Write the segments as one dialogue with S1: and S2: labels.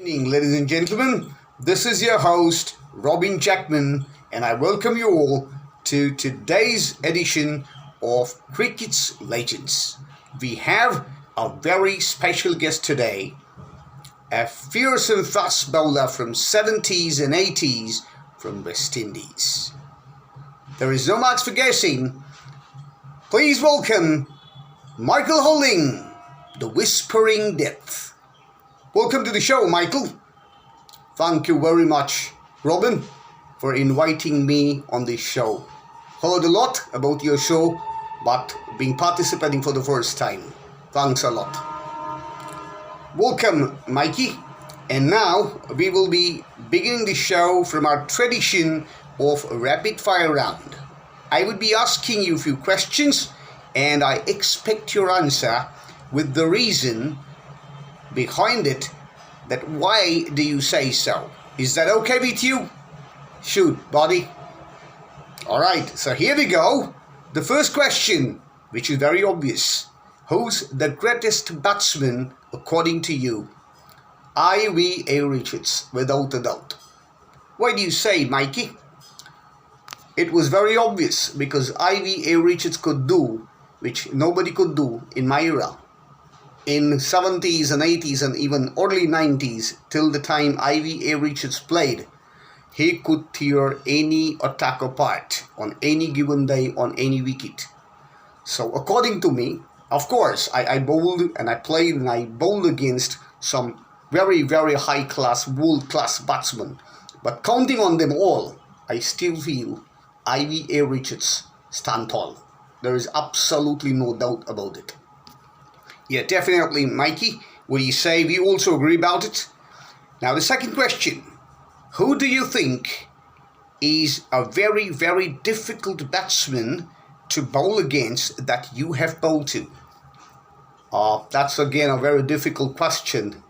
S1: Evening, ladies and gentlemen. This is your host, Robin Jackman, and I welcome you all to today's edition of Cricket's Legends. We have a very special guest today, a fearsome fast bowler from 70s and 80s from West Indies. There is no marks for guessing. Please welcome Micheal Holding, the Whispering Death. Welcome to the show, Micheal. Thank you very much, Robin, for inviting me on this show. Heard a lot about your show, but being participating for the first time. Thanks a lot. Welcome, Mikey. And now we will be beginning the show from our tradition of a rapid fire round. I would be asking you a few questions, and I expect your answer with the reason behind it, that why do you say so? Is that okay with you? Shoot, buddy. Alright, so here we go. The first question, which is very obvious. Who's the greatest batsman according to you? I.V.A. Richards, without a doubt. Why do you say, Mikey? It was very obvious because I.V.A. Richards could do which nobody could do in my era. In 70s and 80s and even early 90s, till the time I.V.A. Richards played, he could tear any attack apart on any given day on any wicket. So according to me, of course, I bowled and I played and I bowled against some very, very high-class, world-class batsmen. But counting on them all, I still feel I.V.A. Richards stand tall. There is absolutely no doubt about it. Yeah, definitely, Mikey. What do you say? We also agree about it. Now, the second question. Who do you think is a very, very difficult batsman to bowl against that you have bowled to? That's, again, a very difficult question,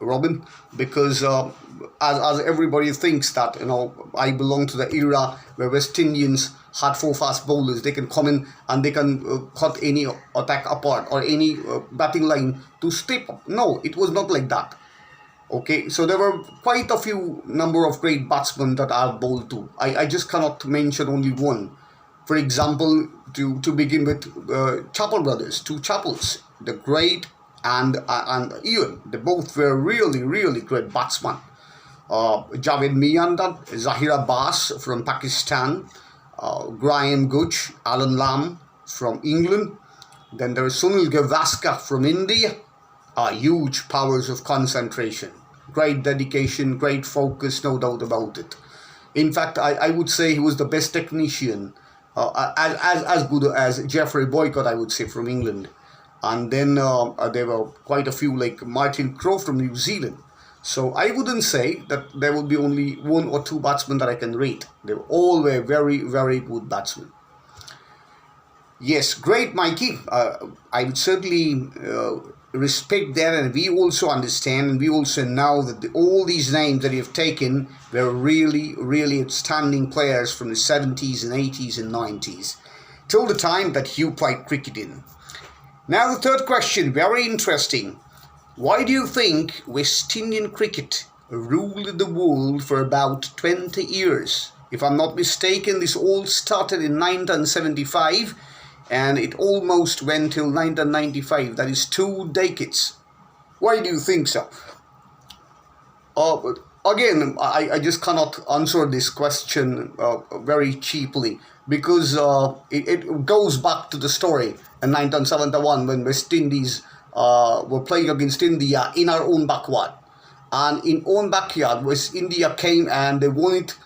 S1: Robin, because as everybody thinks that, I belong to the era where West Indians had four fast bowlers. They can come in and they can cut any attack apart or any batting line to step up. No, it was not like that. Okay, so there were quite a few number of great batsmen that I've bowled to. I just cannot mention only one. For example, to begin with, Chappell brothers, two Chappells, the great and Ian. They both were really, really great batsmen. Javed Mian, Zahir Abbas from Pakistan, Graham Gooch, Alan Lamb from England. Then there is Sunil Gavaskar from India. Huge powers of concentration, great dedication, great focus, no doubt about it. In fact, I would say he was the best technician, as good as Geoffrey Boycott, I would say, from England. And then there were quite a few like Martin Crowe from New Zealand. So I wouldn't say that there would be only one or two batsmen that I can rate. They all were very, very good batsmen. Yes, great, Mikey. I would certainly respect that, and we also understand and we also know that all these names that you have taken were really, really outstanding players from the 70s and 80s and 90s, till the time that you played cricket in. Now the third question, very interesting. Why do you think West Indian cricket ruled the world for about 20 years? If I'm not mistaken, this all started in 1975 and it almost went till 1995. That is 2 decades. Why do you think so? Again, I just cannot answer this question very cheaply because it goes back to the story in 1971 when West Indies were playing against India in our own backyard. And in own backyard, West India came and they won it,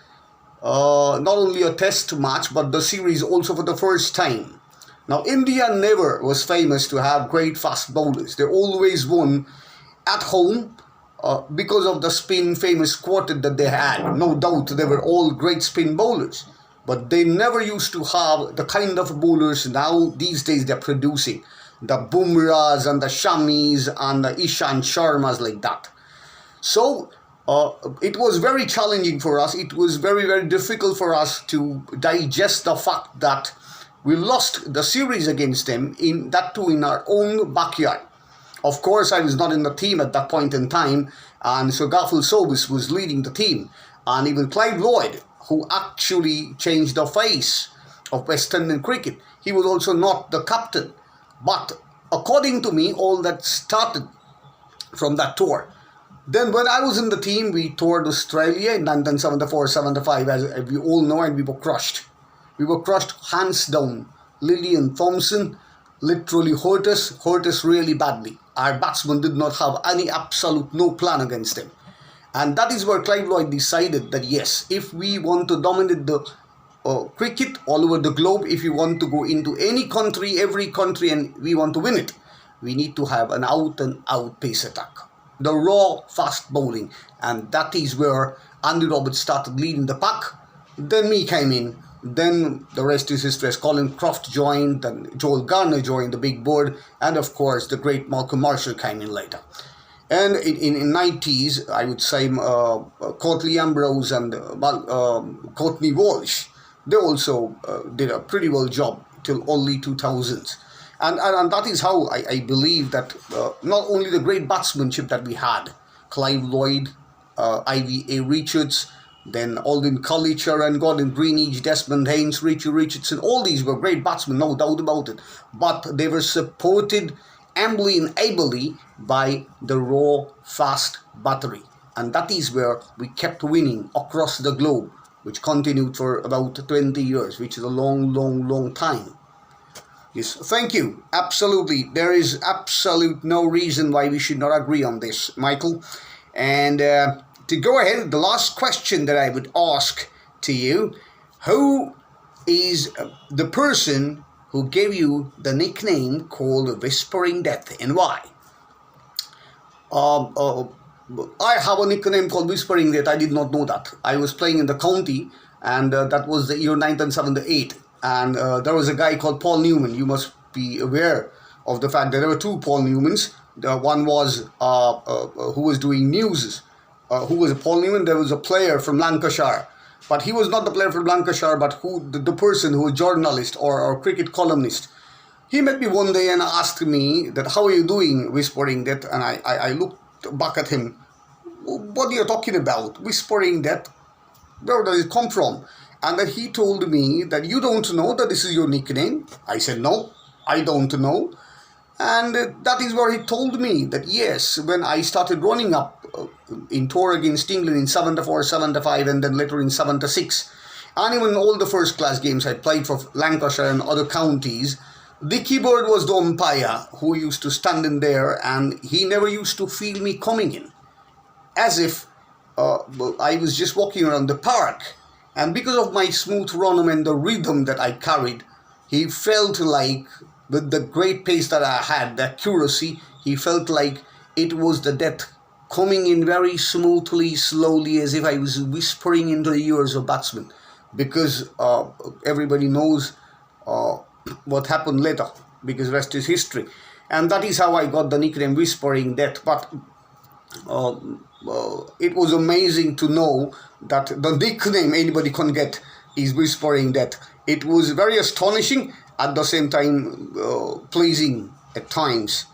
S1: not only a test match, but the series also for the first time. Now, India never was famous to have great fast bowlers. They always won at home because of the spin famous quartet that they had. No doubt they were all great spin bowlers. But they never used to have the kind of bowlers now these days they're producing. The Bumrahs and the Shamis and the Ishant Sharmas like that. So it was very challenging for us. It was very, very difficult for us to digest the fact that we lost the series against them, in that too in our own backyard. Of course, I was not in the team at that point in time, and Sir Garfield Sobis was leading the team, and even Clive Lloyd, who actually changed the face of West Indian cricket, he was also not the captain. But according to me, all that started from that tour. Then when I was in the team, we toured Australia in 1974-75, as we all know, and we were crushed. We were crushed hands down. Lillian Thompson literally hurt us really badly. Our batsmen did not have any absolute no plan against them. And that is where Clive Lloyd decided that yes, if we want to dominate the cricket all over the globe, if we want to go into any country, every country, and we want to win it, we need to have an out-and-out pace attack. The raw, fast bowling. And that is where Andy Roberts started leading the pack. Then me came in. Then the rest is history. As Colin Croft joined, and Joel Garner joined the big board, and of course the great Malcolm Marshall came in later. And in 90s, I would say Courtney Ambrose and Courtney Walsh, they also did a pretty well job till early 2000s. And that is how I believe that not only the great batsmanship that we had, Clive Lloyd, Ivy A. Richards, then Alvin Cullicher and Gordon Greenidge, Desmond Haynes, Richie Richardson, all these were great batsmen, no doubt about it. But they were supported amply and ably by the raw, fast battery. And that is where we kept winning across the globe, which continued for about 20 years, which is a long, long, long time. Yes, thank you. Absolutely. There is absolute no reason why we should not agree on this, Michael. And to go ahead, the last question that I would ask to you, who is the person who gave you the nickname called Whispering Death, and why? I have a nickname called Whispering Death. I did not know that. I was playing in the county, and that was the year 1978. And there was a guy called Paul Newman. You must be aware of the fact that there were two Paul Newmans. One was who was doing news. Who was Paul Newman? There was a player from Lancashire. But he was not the player from Lancashire, but the person who was journalist or cricket columnist. He met me one day and asked me that, how are you doing, Whispering Death? And I looked back at him. What are you talking about? Whispering Death? Where does it come from? And then he told me that you don't know that this is your nickname. I said, no, I don't know. And that is where he told me that yes, when I started running up in tour against England in 74, 75, and then later in 76, and even all the first class games I played for Lancashire and other counties, Dickie Bird was the umpire who used to stand in there, and he never used to feel me coming in. As if I was just walking around the park. And because of my smooth run and the rhythm that I carried, he felt like, with the great pace that I had, the accuracy, he felt like it was the death coming in very smoothly, slowly, as if I was whispering into the ears of batsmen. Because everybody knows what happened later, because rest is history. And that is how I got the nickname Whispering Death. But it was amazing to know that the nickname anybody can get is Whispering Death. It was very astonishing, at the same time pleasing at times.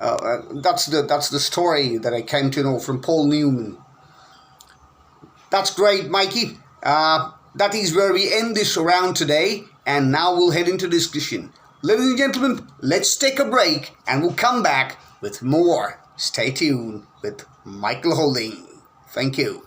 S1: That's the story that I came to know from Paul Newman. That's great, Mikey. That is where we end this round today, and now we'll head into discussion. Ladies and gentlemen, let's take a break, and we'll come back with more. Stay tuned with Micheal Holding. Thank you.